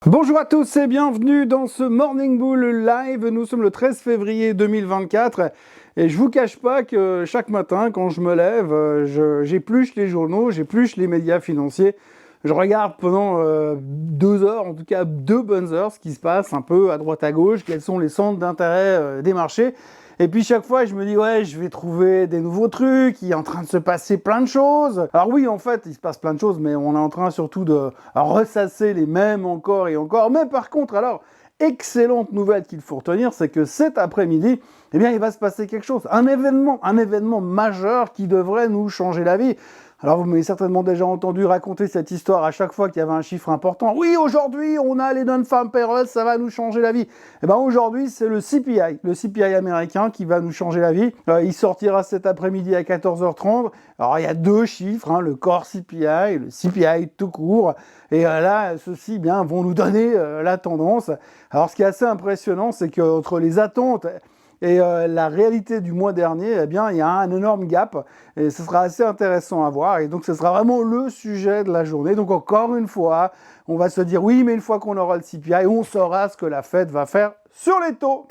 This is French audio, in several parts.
Bonjour à tous et bienvenue dans ce Morning Bull Live. Nous sommes le 13 février 2024 et je vous cache pas que chaque matin quand je me lève, j'épluche les journaux, j'épluche les médias financiers. Je regarde pendant 2 heures, en tout cas 2 bonnes heures, ce qui se passe un peu à droite à gauche, quels sont les centres d'intérêt des marchés. Et puis chaque fois, je me dis, ouais, je vais trouver des nouveaux trucs, il est en train de se passer plein de choses. Alors oui, en fait, il se passe plein de choses, mais on est en train surtout de ressasser les mêmes encore et encore. Mais par contre, alors, excellente nouvelle qu'il faut retenir, c'est que cet après-midi, eh bien, il va se passer quelque chose, un événement majeur qui devrait nous changer la vie. Alors vous m'avez certainement déjà entendu raconter cette histoire à chaque fois qu'il y avait un chiffre important. Oui, aujourd'hui, on a les non-farm payrolls, ça va nous changer la vie. Eh bien aujourd'hui, c'est le CPI américain qui va nous changer la vie. Il sortira cet après-midi à 14h30. Alors il y a deux chiffres, le core CPI et le CPI tout court. Et là, ceux-ci vont nous donner la tendance. Alors ce qui est assez impressionnant, c'est qu'entre les attentes et la réalité du mois dernier, eh bien, il y a un énorme gap et ce sera assez intéressant à voir. Et donc, ce sera vraiment le sujet de la journée. Donc, encore une fois, on va se dire, oui, mais une fois qu'on aura le CPI, on saura ce que la Fed va faire sur les taux.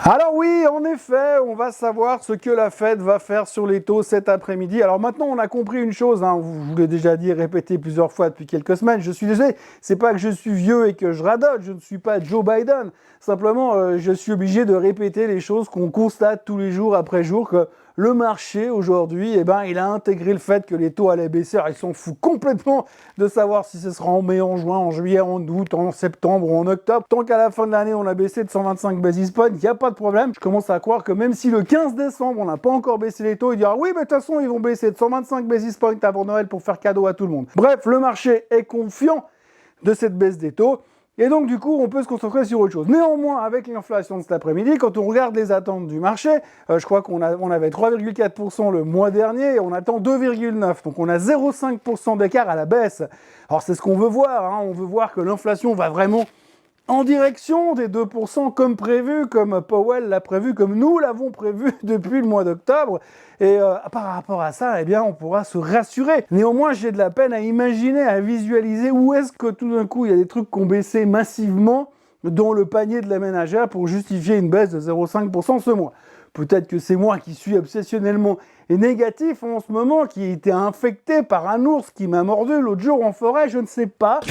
Alors oui, en effet, on va savoir ce que la Fed va faire sur les taux cet après-midi. Alors maintenant, on a compris une chose, je vous l'ai déjà dit et répété plusieurs fois depuis quelques semaines, je suis désolé, c'est pas que je suis vieux et que je radote, je ne suis pas Joe Biden. Simplement, je suis obligé de répéter les choses qu'on constate tous les jours après jour, que le marché aujourd'hui, il a intégré le fait que les taux allaient baisser. Alors, ils s'en foutent complètement de savoir si ce sera en mai, en juin, en juillet, en août, en septembre ou en octobre. Tant qu'à la fin de l'année, on a baissé de 125 basis points, il n'y a pas de problème. Je commence à croire que même si le 15 décembre, on n'a pas encore baissé les taux, il dira oui, mais de toute façon, ils vont baisser de 125 basis points avant Noël pour faire cadeau à tout le monde. Bref, le marché est confiant de cette baisse des taux. Et donc, du coup, on peut se concentrer sur autre chose. Néanmoins, avec l'inflation de cet après-midi, quand on regarde les attentes du marché, je crois qu'on avait 3,4% le mois dernier et on attend 2,9%. Donc, on a 0,5% d'écart à la baisse. Alors, c'est ce qu'on veut voir. On veut voir que l'inflation va vraiment en direction des 2% comme prévu, comme Powell l'a prévu, comme nous l'avons prévu depuis le mois d'octobre. Et par rapport à ça, on pourra se rassurer. Néanmoins, j'ai de la peine à imaginer, à visualiser où est-ce que tout d'un coup, il y a des trucs qui ont baissé massivement dans le panier de la ménagère pour justifier une baisse de 0,5% ce mois. Peut-être que c'est moi qui suis obsessionnellement négatif en ce moment, qui a été infecté par un ours qui m'a mordu l'autre jour en forêt, je ne sais pas.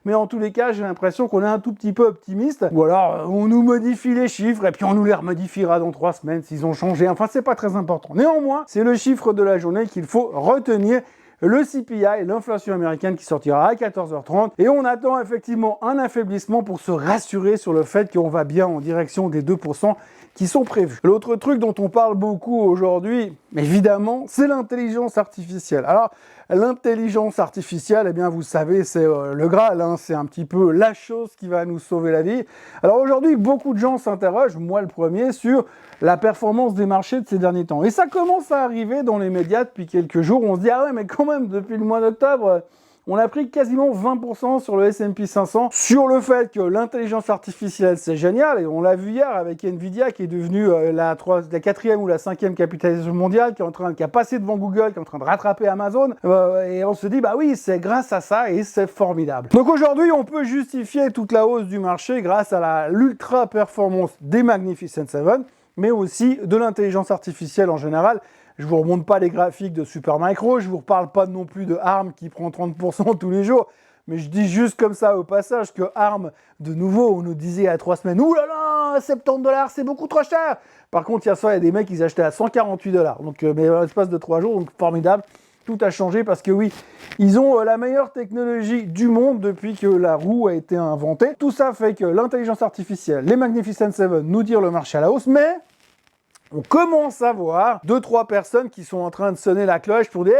Mais en tous les cas, j'ai l'impression qu'on est un tout petit peu optimiste. Ou alors, on nous modifie les chiffres et puis on nous les remodifiera dans 3 semaines s'ils ont changé. Enfin, c'est pas très important. Néanmoins, c'est le chiffre de la journée qu'il faut retenir. Le CPI, l'inflation américaine qui sortira à 14h30. Et on attend effectivement un affaiblissement pour se rassurer sur le fait qu'on va bien en direction des 2% qui sont prévus. L'autre truc dont on parle beaucoup aujourd'hui, évidemment, c'est l'intelligence artificielle. Alors, l'intelligence artificielle, vous savez, c'est le Graal, c'est un petit peu la chose qui va nous sauver la vie. Alors aujourd'hui, beaucoup de gens s'interrogent, moi le premier, sur la performance des marchés de ces derniers temps. Et ça commence à arriver dans les médias depuis quelques jours. On se dit, ah ouais, mais quand même, depuis le mois d'octobre, on a pris quasiment 20% sur le S&P 500 sur le fait que l'intelligence artificielle, c'est génial. Et on l'a vu hier avec Nvidia qui est devenue la 4e ou la 5e capitalisation mondiale, qui a passé devant Google, qui est en train de rattraper Amazon. Et on se dit, bah oui, c'est grâce à ça et c'est formidable. Donc aujourd'hui, on peut justifier toute la hausse du marché grâce à l'ultra performance des Magnificent Seven, mais aussi de l'intelligence artificielle en général. Je vous remonte pas les graphiques de Supermicro, je vous reparle pas non plus de ARM qui prend 30% tous les jours, mais je dis juste comme ça au passage que ARM, de nouveau, on nous disait à 3 semaines, ouh là là, 70$, c'est beaucoup trop cher. Par contre, il y a des mecs qui achetaient à 148$. Donc, mais en l'espace de 3 jours, donc formidable. Tout a changé parce que oui, ils ont la meilleure technologie du monde depuis que la roue a été inventée. Tout ça fait que l'intelligence artificielle, les Magnificent Seven nous tirent le marché à la hausse, mais on commence à voir 2-3 personnes qui sont en train de sonner la cloche pour dire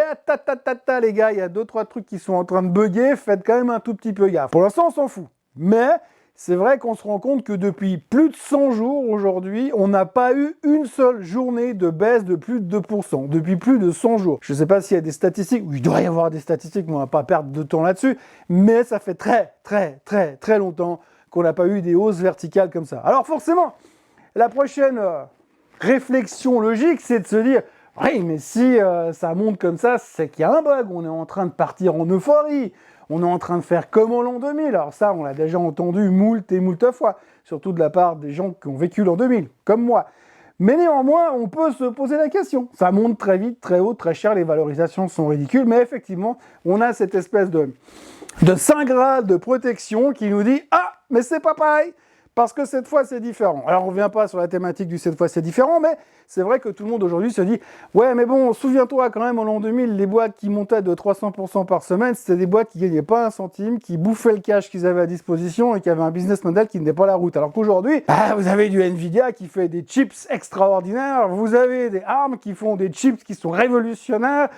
les gars, il y a 2-3 trucs qui sont en train de bugger, faites quand même un tout petit peu gaffe. Pour l'instant, on s'en fout. Mais c'est vrai qu'on se rend compte que depuis plus de 100 jours aujourd'hui, on n'a pas eu une seule journée de baisse de plus de 2%. Depuis plus de 100 jours. Je ne sais pas s'il y a des statistiques, il doit y avoir des statistiques, mais on ne va pas perdre de temps là-dessus. Mais ça fait très longtemps qu'on n'a pas eu des hausses verticales comme ça. Alors forcément, la prochaine réflexion logique, c'est de se dire oui, mais si ça monte comme ça, c'est qu'il y a un bug, on est en train de partir en euphorie, on est en train de faire comme en l'an 2000. Alors ça, on l'a déjà entendu moult et moult fois, surtout de la part des gens qui ont vécu l'an 2000, comme moi. Mais néanmoins, on peut se poser la question. Ça monte très vite, très haut, très cher, les valorisations sont ridicules, mais effectivement, on a cette espèce de Saint Graal de protection qui nous dit « Ah, mais c'est pas pareil !» Parce que cette fois, c'est différent. Alors, on ne revient pas sur la thématique du cette fois, c'est différent, mais c'est vrai que tout le monde aujourd'hui se dit « Ouais, mais bon, souviens-toi quand même, en l'an 2000, les boîtes qui montaient de 300% par semaine, c'était des boîtes qui ne gagnaient pas un centime, qui bouffaient le cash qu'ils avaient à disposition et qui avaient un business model qui n'était pas la route. Alors qu'aujourd'hui, vous avez du Nvidia qui fait des chips extraordinaires, vous avez des ARM qui font des chips qui sont révolutionnaires,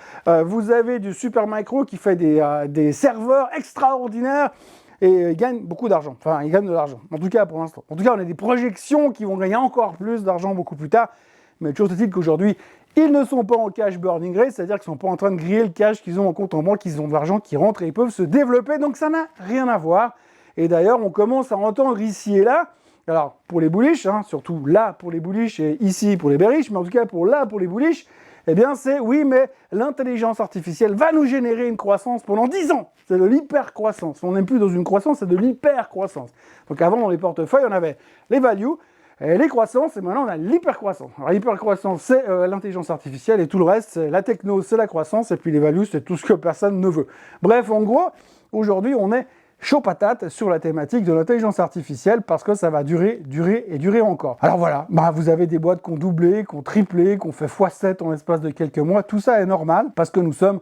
vous avez du Supermicro qui fait des serveurs extraordinaires, et ils gagnent beaucoup d'argent. Enfin, ils gagnent de l'argent. En tout cas, pour l'instant. En tout cas, on a des projections qui vont gagner encore plus d'argent beaucoup plus tard. Mais toujours est-il qu'aujourd'hui, ils ne sont pas en cash burning rate, c'est-à-dire qu'ils ne sont pas en train de griller le cash qu'ils ont en compte en banque, ils ont de l'argent qui rentre et ils peuvent se développer. Donc, ça n'a rien à voir. Et d'ailleurs, on commence à entendre ici et là, alors pour les bullish, surtout là pour les bullish et ici pour les bearish, mais en tout cas pour les bullish, eh bien c'est oui, mais l'intelligence artificielle va nous générer une croissance pendant 10 ans. C'est de l'hyper-croissance. On n'est plus dans une croissance, c'est de l'hyper-croissance. Donc avant, dans les portefeuilles, on avait les values, et les croissances, et maintenant on a l'hyper-croissance. Alors l'hyper-croissance, c'est l'intelligence artificielle, et tout le reste, c'est la techno, c'est la croissance, et puis les values, c'est tout ce que personne ne veut. Bref, en gros, aujourd'hui, on est chaud patate sur la thématique de l'intelligence artificielle parce que ça va durer encore. Alors voilà, vous avez des boîtes qui ont doublé, qui ont triplé, qui ont fait x7 en l'espace de quelques mois. Tout ça est normal parce que nous sommes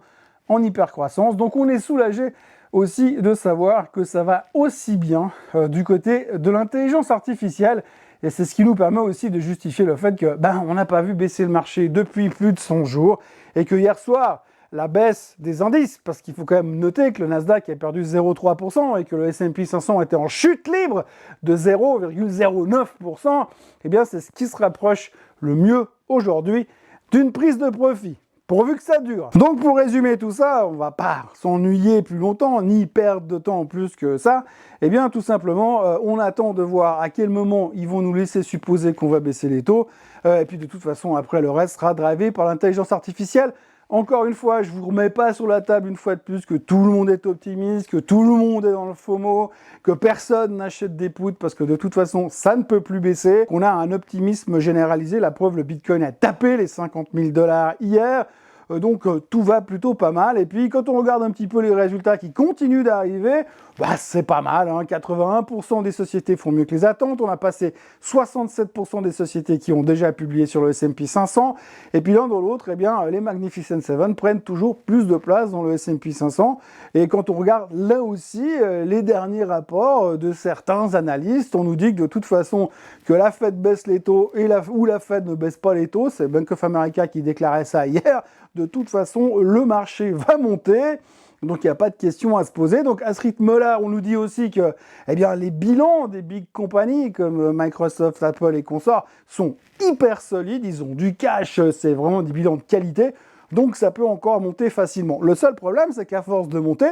en hyper-croissance. Donc on est soulagé aussi de savoir que ça va aussi bien du côté de l'intelligence artificielle. Et c'est ce qui nous permet aussi de justifier le fait que on n'a pas vu baisser le marché depuis plus de 100 jours et que hier soir, la baisse des indices, parce qu'il faut quand même noter que le Nasdaq a perdu 0,3% et que le S&P 500 était en chute libre de 0,09%, eh bien c'est ce qui se rapproche le mieux aujourd'hui d'une prise de profit, pourvu que ça dure. Donc pour résumer tout ça, on va pas s'ennuyer plus longtemps, ni perdre de temps plus que ça, eh bien tout simplement, on attend de voir à quel moment ils vont nous laisser supposer qu'on va baisser les taux, et puis de toute façon après le reste sera drivé par l'intelligence artificielle. Encore une fois, je ne vous remets pas sur la table une fois de plus que tout le monde est optimiste, que tout le monde est dans le FOMO, que personne n'achète des puts parce que de toute façon, ça ne peut plus baisser, qu'on a un optimisme généralisé. La preuve, le Bitcoin a tapé les 50 000 $ hier. Donc tout va plutôt pas mal. Et puis quand on regarde un petit peu les résultats qui continuent d'arriver, c'est pas mal. 81% des sociétés font mieux que les attentes. On a passé 67% des sociétés qui ont déjà publié sur le S&P 500. Et puis l'un dans l'autre, eh bien les Magnificent Seven prennent toujours plus de place dans le S&P 500. Et quand on regarde là aussi les derniers rapports de certains analystes, on nous dit que de toute façon que la Fed baisse les taux ou la Fed ne baisse pas les taux. C'est Bank of America qui déclarait ça hier. De toute façon, le marché va monter, donc il n'y a pas de question à se poser. Donc à ce rythme-là, on nous dit aussi que les bilans des big companies comme Microsoft, Apple et consorts sont hyper solides, ils ont du cash, c'est vraiment des bilans de qualité, donc ça peut encore monter facilement. Le seul problème, c'est qu'à force de monter,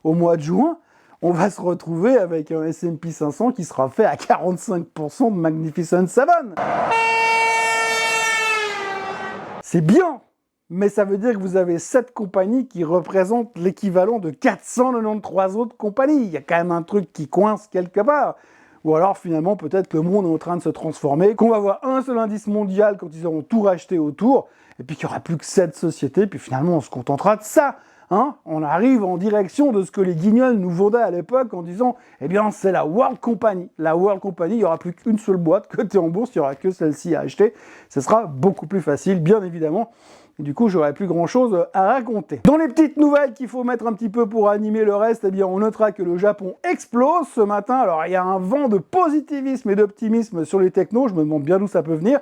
au mois de juin, on va se retrouver avec un S&P 500 qui sera fait à 45% de Magnificent Seven. C'est bien! Mais ça veut dire que vous avez 7 compagnies qui représentent l'équivalent de 493 autres compagnies. Il y a quand même un truc qui coince quelque part. Ou alors finalement peut-être que le monde est en train de se transformer, qu'on va avoir un seul indice mondial quand ils auront tout racheté autour, et puis qu'il n'y aura plus que 7 sociétés, puis finalement on se contentera de ça. On arrive en direction de ce que les guignols nous vendaient à l'époque en disant c'est la World Company. La World Company, il n'y aura plus qu'une seule boîte cotée en bourse, il n'y aura que celle-ci à acheter. Ce sera beaucoup plus facile, bien évidemment. Et du coup, j'aurai plus grand-chose à raconter. Dans les petites nouvelles qu'il faut mettre un petit peu pour animer le reste, on notera que le Japon explose ce matin. Alors, il y a un vent de positivisme et d'optimisme sur les technos. Je me demande bien d'où ça peut venir.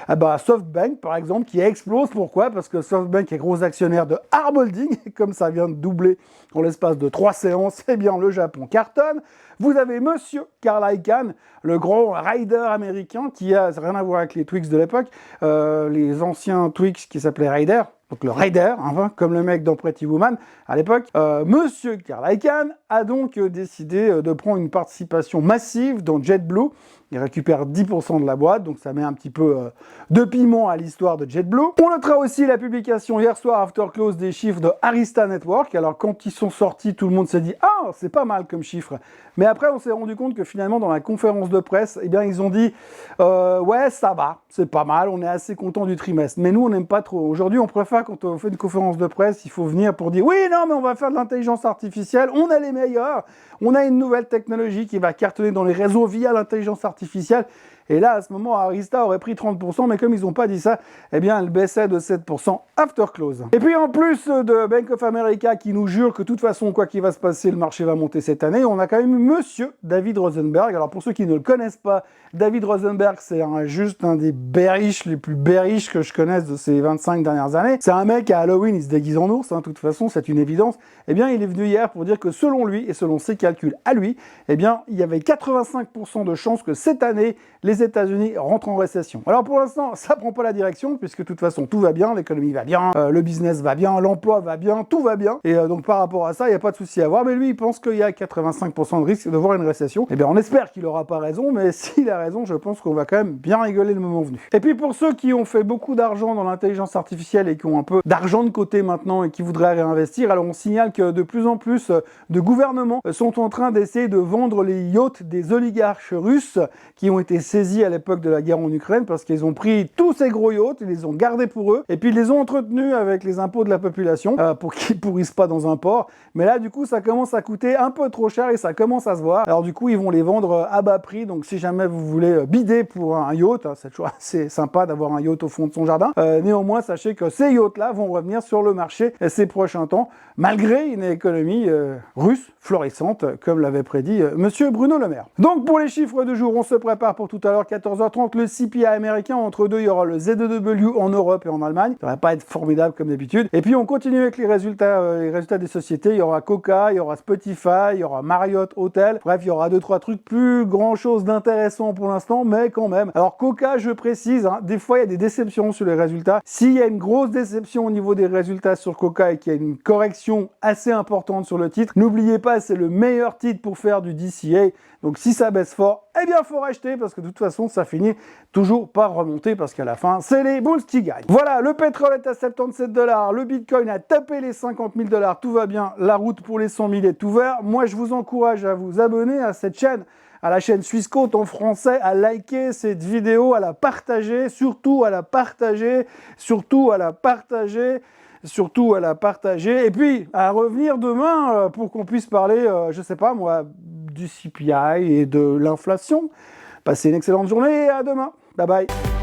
SoftBank, par exemple, qui explose. Pourquoi? Parce que SoftBank est gros actionnaire de Arm Holding. Et comme ça vient de doubler en l'espace de 3 séances, le Japon cartonne. Vous avez monsieur Carl Icahn, le grand rider américain qui a rien à voir avec les Twix de l'époque, les anciens Twix qui s'appelaient Raider, donc le Raider, hein, comme le mec dans Pretty Woman à l'époque, Monsieur Carl Icahn a donc décidé de prendre une participation massive dans JetBlue. Il récupère 10% de la boîte, donc ça met un petit peu de piment à l'histoire de JetBlue. On notera aussi la publication hier soir, after close, des chiffres de Arista Network. Alors quand ils sont sortis, tout le monde s'est dit « Ah, c'est pas mal comme chiffre ». Mais après, on s'est rendu compte que finalement, dans la conférence de presse, eh bien, ils ont dit « Ouais, ça va, c'est pas mal, on est assez content du trimestre ». Mais nous, on n'aime pas trop. Aujourd'hui, on préfère, quand on fait une conférence de presse, il faut venir pour dire « Oui, non, mais on va faire de l'intelligence artificielle, on a les meilleurs, on a une nouvelle technologie qui va cartonner dans les réseaux via l'intelligence artificielle ». Et là, à ce moment, Arista aurait pris 30%, mais comme ils n'ont pas dit ça, eh bien, elle baissait de 7% after close. Et puis, en plus de Bank of America qui nous jure que de toute façon, quoi qu'il va se passer, le marché va monter cette année, on a quand même eu Monsieur David Rosenberg. Alors, pour ceux qui ne le connaissent pas, David Rosenberg, c'est juste un des bearish les plus bearish que je connaisse de ces 25 dernières années. C'est un mec, à Halloween, il se déguise en ours, de toute façon, c'est une évidence. Eh bien, il est venu hier pour dire que selon lui, et selon ses calculs à lui, eh bien, il y avait 85% de chances que cette année, les États-Unis rentrent en récession. Alors pour l'instant, ça prend pas la direction, puisque de toute façon, tout va bien, l'économie va bien, le business va bien, l'emploi va bien, tout va bien. Et donc par rapport à ça, il n'y a pas de souci à avoir. Mais lui, il pense qu'il y a 85% de risque de voir une récession. Eh bien, on espère qu'il n'aura pas raison, mais s'il a raison, je pense qu'on va quand même bien rigoler le moment venu. Et puis pour ceux qui ont fait beaucoup d'argent dans l'intelligence artificielle et qui ont un peu d'argent de côté maintenant et qui voudraient réinvestir, alors on signale que de plus en plus de gouvernements sont en train d'essayer de vendre les yachts des oligarques russes qui ont été saisis à l'époque de la guerre en Ukraine parce qu'ils ont pris tous ces gros yachts, ils les ont gardés pour eux et puis ils les ont entretenus avec les impôts de la population pour qu'ils pourrissent pas dans un port. Mais là, du coup, ça commence à coûter un peu trop cher et ça commence à se voir. Alors du coup, ils vont les vendre à bas prix. Donc si jamais vous voulez bider pour un yacht, c'est toujours assez sympa d'avoir un yacht au fond de son jardin. Néanmoins, sachez que ces yachts-là vont revenir sur le marché ces prochains temps, malgré une économie russe florissante, comme l'avait prédit Monsieur Bruno Le Maire. Donc pour les chiffres du jour, on se prépare pour tout à l'heure, 14h30, le CPI américain. Entre deux, il y aura le ZEW en Europe et en Allemagne. Ça va pas être formidable comme d'habitude. Et puis on continue avec les résultats des sociétés. Il y aura Coca, il y aura Spotify, il y aura Marriott Hotel. Bref, il y aura 2-3 trucs, plus grand chose d'intéressant pour l'instant, mais quand même. Alors Coca, je précise, des fois il y a des déceptions sur les résultats. S'il y a une grosse déception au niveau des résultats sur Coca et qu'il y a une correction assez importante sur le titre, n'oubliez pas, c'est le meilleur titre pour faire du DCA. Donc si ça baisse fort, eh bien faut racheter parce que de toute façon ça finit toujours par remonter parce qu'à la fin c'est les bulls qui gagnent. Voilà, le pétrole est à 77 $, le bitcoin a tapé les 50 000 $, tout va bien, la route pour les 100 000 est ouverte. Moi je vous encourage à vous abonner à cette chaîne, à la chaîne Suisse Côte en français, à liker cette vidéo, à la partager, surtout à la partager, surtout à la partager, surtout à la partager, et puis à revenir demain pour qu'on puisse parler, je sais pas moi, du CPI et de l'inflation. Passez une excellente journée et à demain. Bye bye.